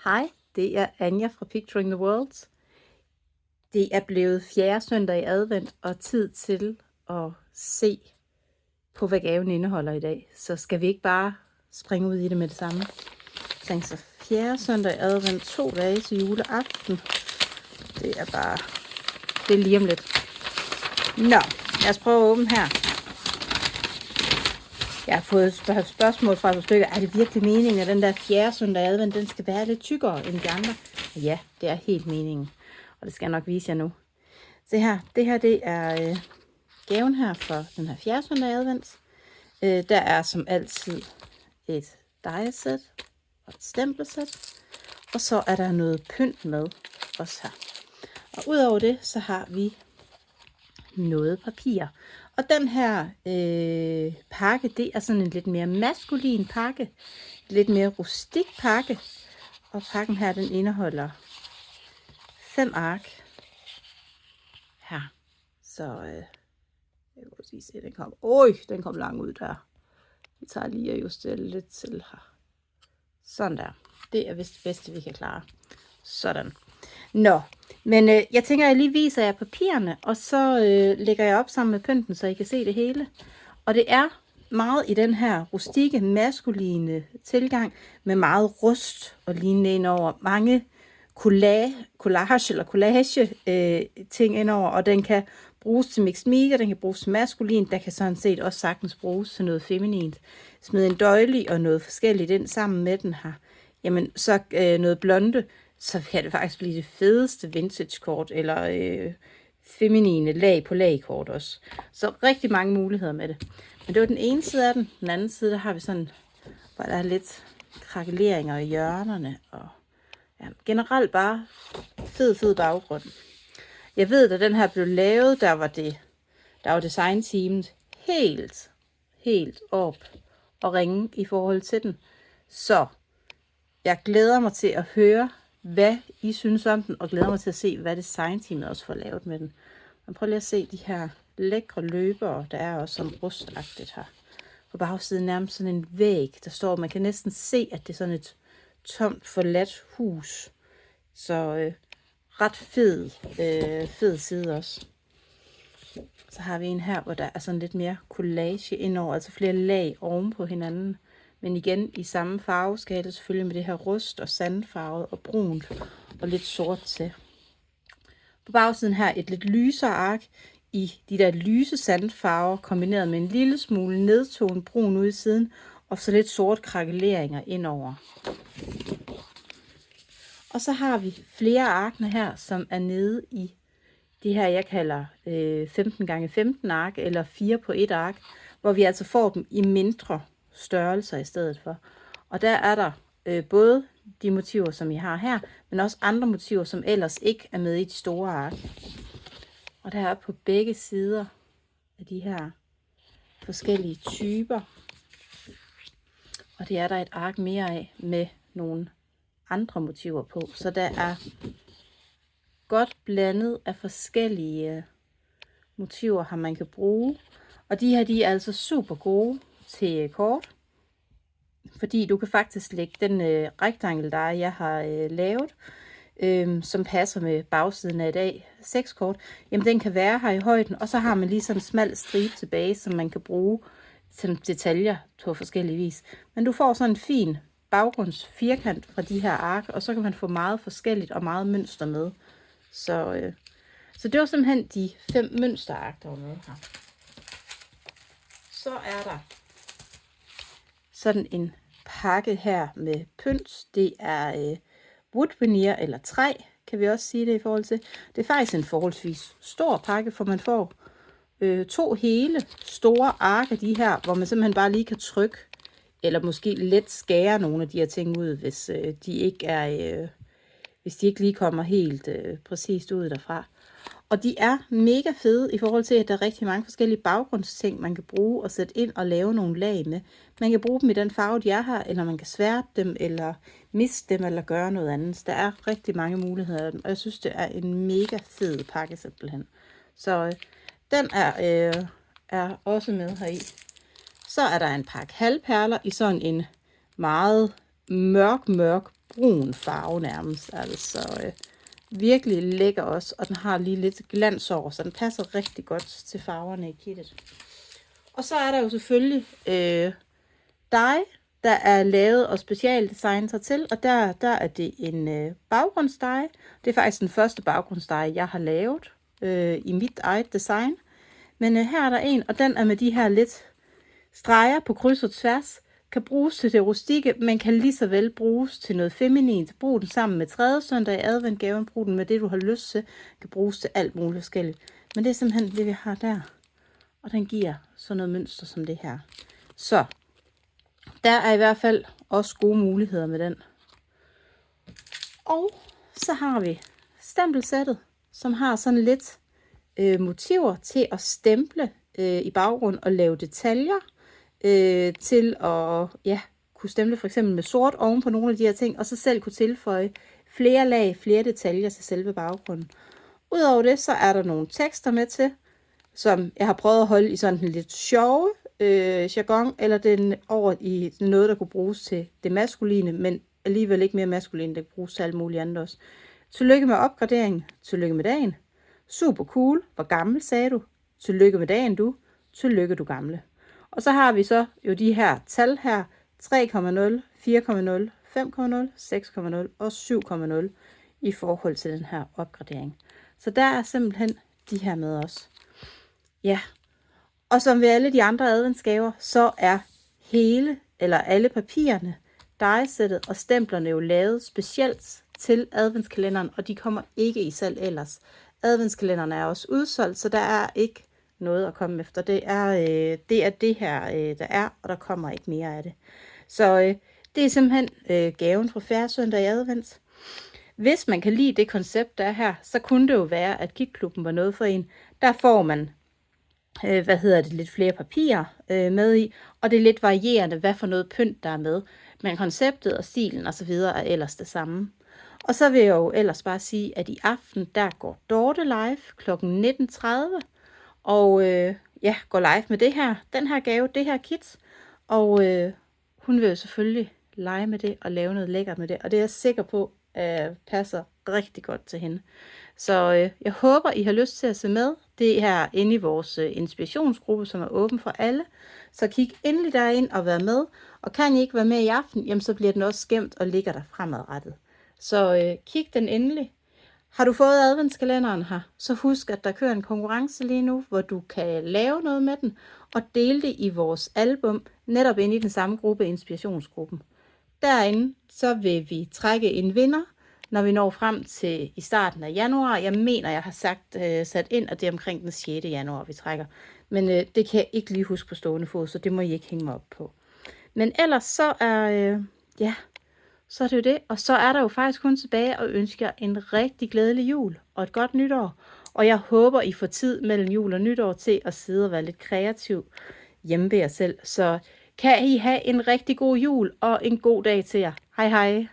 Hej, det er Anja fra Picturing the World. Det er blevet 4. søndag i advent og tid til at se på, hvad gaven indeholder i dag. Så skal vi ikke bare springe ud i det med det samme. Tænk så 4. søndag i advent, 2 dage til juleaften. Det er lige om lidt. Nå, lad os prøve at åbne her. Jeg har fået spørgsmål fra et stykker. Er det virkelig meningen, at den der 4. søndag i advent, den skal være lidt tykkere end de andre? Ja, det er helt meningen. Og det skal jeg nok vise jer nu. Se her, det her det er gaven her for den her 4. søndag i advent. Der er som altid et dejesæt og et stempelsæt. Og så er der noget pynt med også her. Og udover det, så har vi noget papir. Og den her pakke, det er sådan en lidt mere maskulin pakke. Lidt mere rustik pakke. Og pakken her, den indeholder 5 ark. Her. Så jeg kan lige se, den kom. Den kom langt ud der. Vi tager lige og justerer lidt til her. Sådan der. Det er vist det bedste, vi kan klare. Sådan. Nå, men jeg tænker, jeg lige viser jer papirerne, og så lægger jeg op sammen med pynten, så I kan se det hele. Og det er meget i den her rustikke, maskuline tilgang, med meget rust og lignende indover. Mange collage ting indover, og den kan bruges til mixed media, den kan bruges til maskulin, der kan sådan set også sagtens bruges til noget feminint. Smid en døjlig og noget forskelligt ind sammen med den her. Jamen, så noget blonde, så kan det faktisk blive det fedeste vintage-kort, eller feminine lag på lag-kort også. Så rigtig mange muligheder med det. Men det var den ene side af den. Den anden side, der har vi sådan, hvor der er lidt krakeleringer i hjørnerne. Og ja, generelt bare fed baggrund. Jeg ved, da den her blev lavet, der var designteamet helt op og ringe i forhold til den. Så jeg glæder mig til at høre, hvad I synes om den, og glæder mig til at se, hvad designteamet også får lavet med den. Men prøv lige at se de her lækre løbere, der er også som rustagtigt her. På bagsiden nærmest sådan en væg, der står, man kan næsten se, at det er sådan et tomt, forladt hus. Så ret fed side også. Så har vi en her, hvor der er sådan lidt mere collage indover, altså flere lag oven på hinanden. Men igen i samme farveskala, selvfølgelig med det her rust og sandfarvet og brunt og lidt sort til. På bagsiden her et lidt lysere ark i de der lyse sandfarver, kombineret med en lille smule nedtonet brun ude i siden, og så lidt sort krakeleringer indover. Og så har vi flere arkene her, som er nede i de her, jeg kalder 15x15 ark, eller 4 på 1 ark, hvor vi altså får dem i mindre størrelser i stedet for. Og der er der både de motiver, som I har her, men også andre motiver, som ellers ikke er med i de store ark. Og der er på begge sider af de her forskellige typer. Og det er der et ark mere af med nogle andre motiver på. Så der er godt blandet af forskellige motiver, her man kan bruge. Og de her, de er altså super gode til kort. Fordi du kan faktisk lægge den rektangel, der jeg har lavet, som passer med bagsiden af i dag, 6 kort, jamen den kan være her i højden, og så har man lige sådan en smal stribe tilbage, som man kan bruge som detaljer på forskellige vis. Men du får sådan en fin baggrundsfirkant fra de her ark, og så kan man få meget forskelligt og meget mønster med. Så det var simpelthen de 5 mønsterark, der var med her. Så er der sådan en pakke her med pynt. Det er wood veneer eller træ, kan vi også sige det i forhold til. Det er faktisk en forholdsvis stor pakke, for man får 2 hele store ark af de her, hvor man simpelthen bare lige kan trykke, eller måske let skære nogle af de her ting ud, hvis de ikke lige kommer helt præcist ud derfra. Og de er mega fede i forhold til, at der er rigtig mange forskellige baggrundsting, man kan bruge og sætte ind og lave nogle lag med. Man kan bruge dem i den farve, de er her, eller man kan sværte dem, eller miste dem, eller gøre noget andet. Der er rigtig mange muligheder, og jeg synes, det er en mega fed pakke simpelthen. Så den er også med heri. Så er der en pakke halvperler i sådan en meget mørk brun farve nærmest. Altså virkelig lækker også, og den har lige lidt glans over, så den passer rigtig godt til farverne i kittet. Og så er der jo selvfølgelig dye, der er lavet og specialdesignet sig til, og der er det en baggrundsdye. Det er faktisk den første baggrundsdye, jeg har lavet i mit eget design. Men her er der en, og den er med de her lidt streger på kryds og tværs. Kan bruges til det rustikke, men kan lige så vel bruges til noget feminint. Brug den sammen med tredje søndag i adventgaven. Brug den med det, du har lyst til. Kan bruges til alt muligt forskelligt. Men det er simpelthen det, vi har der. Og den giver sådan noget mønster som det her. Så der er i hvert fald også gode muligheder med den. Og så har vi stempelsættet, som har sådan lidt motiver til at stemple i baggrunden og lave detaljer. Til at kunne stemple for eksempel med sort oven på nogle af de her ting, og så selv kunne tilføje flere lag, flere detaljer til selve baggrunden. Udover det, så er der nogle tekster med til, som jeg har prøvet at holde i sådan en lidt sjove jargon, eller den over i noget, der kunne bruges til det maskuline, men alligevel ikke mere maskuline, det kan bruges til alt muligt andet også. Tillykke med opgraderingen, tillykke med dagen, super cool, hvor gammel sagde du, tillykke med dagen du, tillykke du gamle. Og så har vi så jo de her tal her, 3,0, 4,0, 5,0, 6,0 og 7,0 i forhold til den her opgradering. Så der er simpelthen de her med os. Ja, og som ved alle de andre adventsgaver, så er alle papirerne, dye-sættet og stemplerne jo lavet specielt til adventskalenderen, og de kommer ikke i salg ellers. Adventskalenderen er også udsolgt, så der er ikke noget at komme efter. Det er det her, der er, og der kommer ikke mere af det. Så det er simpelthen gaven fra fjerde søndag i advent. Hvis man kan lide det koncept, der er her, så kunne det jo være, at KitKlubben var noget for en. Der får man lidt flere papirer med i, og det er lidt varierende, hvad for noget pynt der er med. Men konceptet og stilen osv. er ellers det samme. Og så vil jeg jo ellers bare sige, at i aften, der går Dorte live kl. 19.30, og går live med den her gave, det her kit. Og hun vil jo selvfølgelig lege med det og lave noget lækkert med det, og det er jeg sikker på, passer rigtig godt til hende. Så jeg håber, I har lyst til at se med. Det er her inde i vores inspirationsgruppe, som er åben for alle. Så kig endelig derind og vær med. Og kan I ikke være med i aften, jamen så bliver den også gemt og ligger der fremadrettet. Så kig den endelig. Har du fået adventskalenderen her, så husk, at der kører en konkurrence lige nu, hvor du kan lave noget med den og dele det i vores album, netop inde i den samme gruppe, inspirationsgruppen. Derinde, så vil vi trække en vinder, når vi når frem til i starten af januar. Jeg mener, jeg har sat ind, at det er omkring den 6. januar, vi trækker. Men det kan jeg ikke lige huske på stående fod, så det må I ikke hænge mig op på. Men ellers så er, så er det jo det. Og så er der jo faktisk kun tilbage at ønske jer en rigtig glædelig jul og et godt nytår. Og jeg håber, I får tid mellem jul og nytår til at sidde og være lidt kreativ hjemme ved jer selv. Så kan I have en rigtig god jul og en god dag til jer. Hej hej.